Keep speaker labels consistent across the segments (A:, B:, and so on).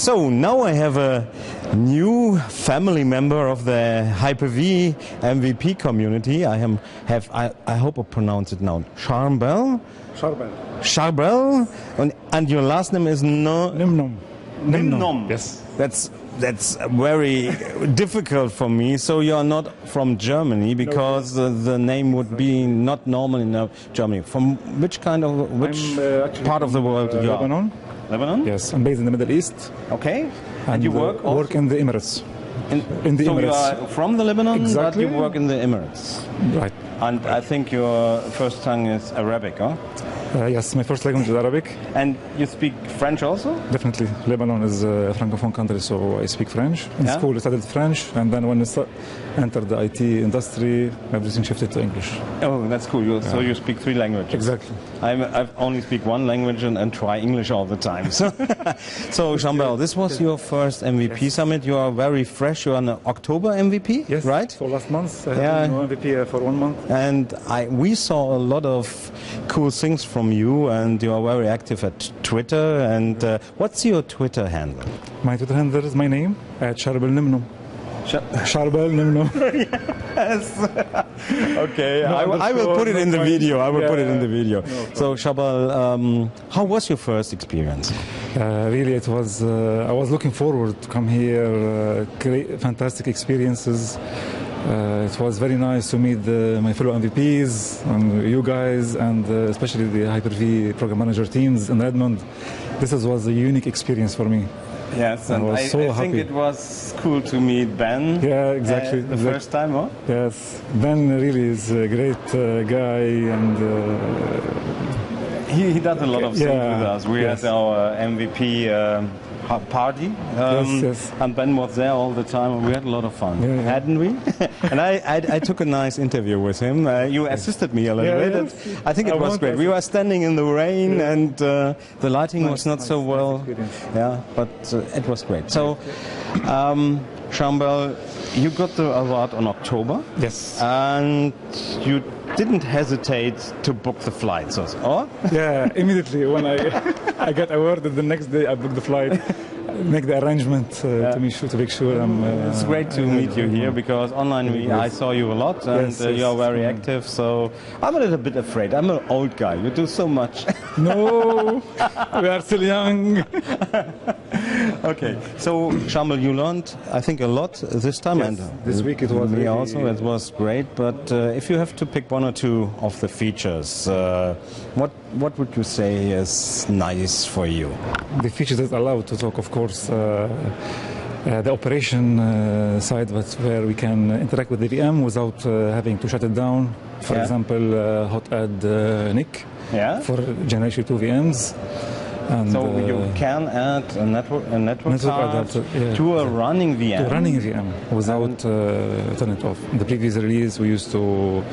A: So now I have a new family member of the Hyper-V MVP community. I hope I pronounce it now. Charbel. Charbel. And your last name is
B: Nimnom.
A: Yes. That's very difficult for me. So you are not from Germany, because the name would be not normal in Germany. From which part of the world you are?
B: Lebanon.
A: Lebanon?
B: Yes, I'm based in the Middle East.
A: Okay. And you work
B: in the Emirates. In the
A: so
B: Emirates.
A: You are from the Lebanon,
B: exactly.
A: But you work in the Emirates.
B: Right.
A: And I think your first tongue is Arabic, huh?
B: Yes, my first language is Arabic.
A: And you speak French also?
B: Definitely. Lebanon is a francophone country, so I speak French. In school I studied French, and then when I entered the IT industry, everything shifted to English.
A: Oh, that's cool. So you speak 3 languages.
B: Exactly.
A: I only speak 1 language and try English all the time. So Charbel, this was your first MVP summit. You are very fresh. You are an October MVP,
B: yes,
A: right?
B: So last month I had an MVP for 1 month.
A: And we saw a lot of cool things from you, and you are very active at Twitter. And what's your Twitter handle?
B: My Twitter handle is my name, Charbel Nimnom. Charbel Nimnom.
A: Yes. Okay, I will put it in the video. Put it in the video. So Charbel, how was your first experience?
B: Really, it was. I was looking forward to come here. Great, fantastic experiences. It was very nice to meet my fellow MVPs and you guys, and especially the Hyper-V program manager teams in Redmond. This was a unique experience for me.
A: Yes, and I think it was cool to meet Ben.
B: Yeah, exactly.
A: The first time, huh?
B: Yes, Ben really is a great guy, and
A: he does a lot of things with us. We had our MVP party, and Ben was there all the time, and we had a lot of fun, hadn't we? And I took a nice interview with him. You assisted me a little bit. I think it was great. We were standing in the rain, and the lighting was not so well. Yeah, but it was great. So, Charbel, you got the award on October.
B: Yes.
A: And you didn't hesitate to book the flights, or?
B: Yeah, immediately when I got awarded, the next day I booked the flight, make the arrangement to make sure I'm.
A: It's great to meet you here, because online I saw you a lot, and you are very active. So I'm a little bit afraid. I'm an old guy. You do so much.
B: No, we are still young.
A: Okay, so Charbel, you learned, I think, a lot this time, and
B: this week it was
A: me also. It was great. But if you have to pick 1 or 2 of the features, what would you say is nice for you?
B: The features that allow to talk, of course, the operation side, where we can interact with the VM without having to shut it down. For example, hot add NIC for generation 2 VMs. And
A: so you can add a network card to a running VM.
B: To a running VM without turning it off. In the previous release, we used to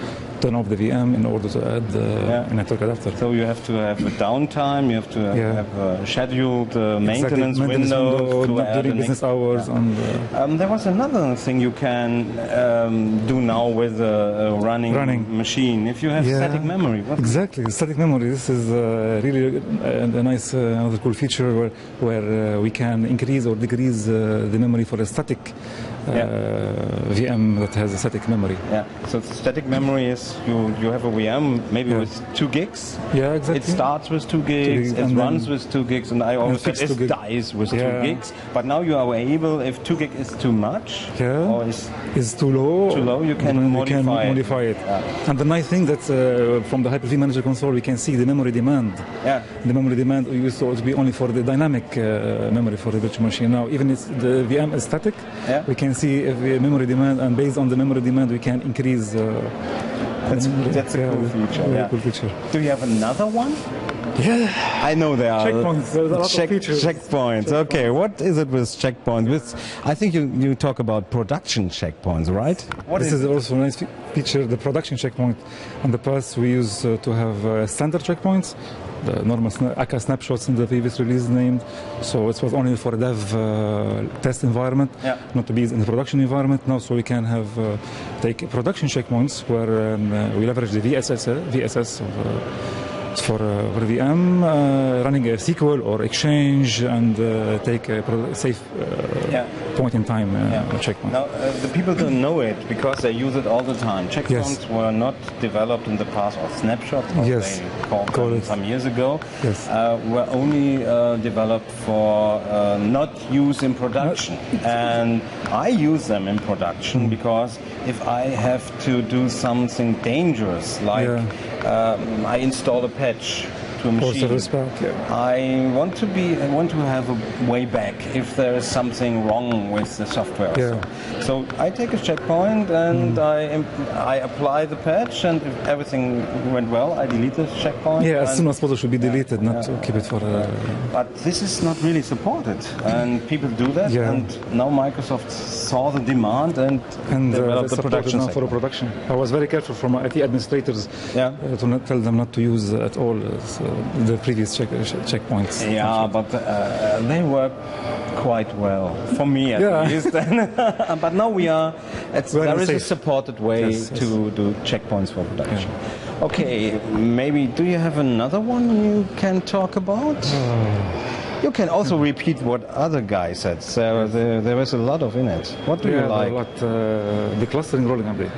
B: turn off the VM in order to add a network adapter.
A: So you have to have a downtime, you have to have a scheduled maintenance window
B: during business hours.
A: And there was another thing you can do now with a running machine. If you have static memory.
B: Exactly, static memory. This is really a nice, another cool feature where we can increase or decrease the memory for a static VM that has a static memory.
A: Yeah. So static memory is you have a VM maybe with 2 gigs.
B: Yeah, exactly.
A: It starts with 2 gigs, it runs with 2 gigs, and I always said it dies with 2 gigs. But now you are able, if 2 gig is too much or
B: is too low,
A: you can modify
B: it. Yeah. And the nice thing that from the Hyper-V Manager console we can see the memory demand.
A: Yeah.
B: The memory demand used to be only for the dynamic memory for the virtual machine. Now even if the VM is static, we can see if the memory demand, and based on the memory demand we can increase.
A: That's a cool feature.
B: Cool feature.
A: Do you have another one?
B: Yeah,
A: I know there are
B: checkpoints. There's a lot of features.
A: Checkpoints. Okay, what is it with checkpoints? I think you talk about production checkpoints, right?
B: This is also a nice feature, the production checkpoint. In the past, we used to have standard checkpoints, the normal AK snapshots in the previous release named. So it was only for a dev test environment, not to be in the production environment now. So we can have take production checkpoints where we leverage the VSS for VM, running a SQL or Exchange and take a safe point in time checkpoint.
A: Now, the people don't know it because they use it all the time. Checkpoints were not developed in the past, or snapshots, as they called them some years ago, were only developed for not use in production. And I use them in production because if I have to do something dangerous, like I install a patch to a machine, I want to have a way back if there is something wrong with the software. So I take a checkpoint and I apply the patch, and if everything went well, I delete the checkpoint.
B: As soon as possible should be deleted, not to keep it for.
A: But this is not really supported, and people do that. And now Microsoft saw the demand and developed the production
B: for production. I was very careful from IT administrators to not tell them not to use at all the previous checkpoints.
A: But they work quite well for me at least. But now there is a supported way to do checkpoints for production. Okay, maybe do you have another one you can talk about? You can also repeat what other guys said. So there was a lot of in it. What do you like?
B: A lot. The clustering rolling update.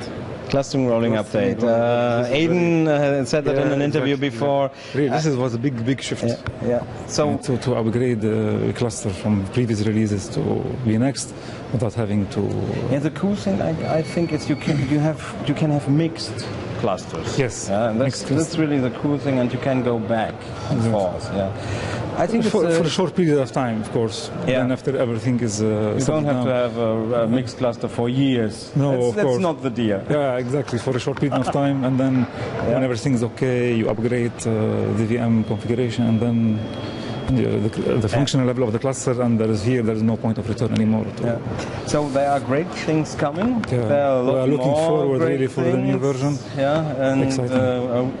A: Clustering rolling update. Aiden said that in an interview before.
B: Really, this was a big shift.
A: So
B: to upgrade the cluster from previous releases to vNext without having to.
A: The cool thing I think is you can have mixed clusters. That's really the cool thing, and you can go back and forth. I think
B: for a short period of time, of course. And after everything is
A: you don't have to have a mixed cluster for years.
B: No,
A: that's not the deal.
B: Exactly. For a short period of time, and then when everything is okay, you upgrade the VM configuration, and then the functional level of the cluster, and there is no point of return anymore.
A: So there are great things coming.
B: We are looking forward really for the new version.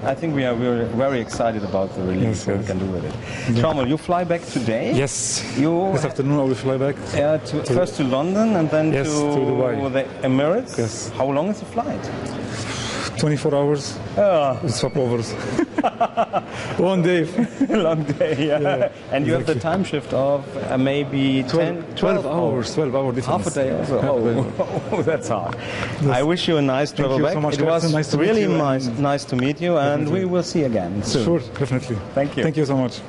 A: I think we are very excited about the release. What we can do with it. Traumel, you fly back today?
B: Yes. This afternoon I will fly back.
A: First to London and then to
B: Dubai.
A: The Emirates.
B: Yes.
A: How long is the flight?
B: 24 hours. With stopovers. One day.
A: Long day, And you have the time shift of maybe 12
B: hours. 12 hour difference.
A: Half a day also. That's hard. I wish you a nice travel back.
B: So much,
A: it was
B: nice
A: really nice to meet you, and we will see again soon.
B: Sure, definitely.
A: Thank you.
B: Thank you so much.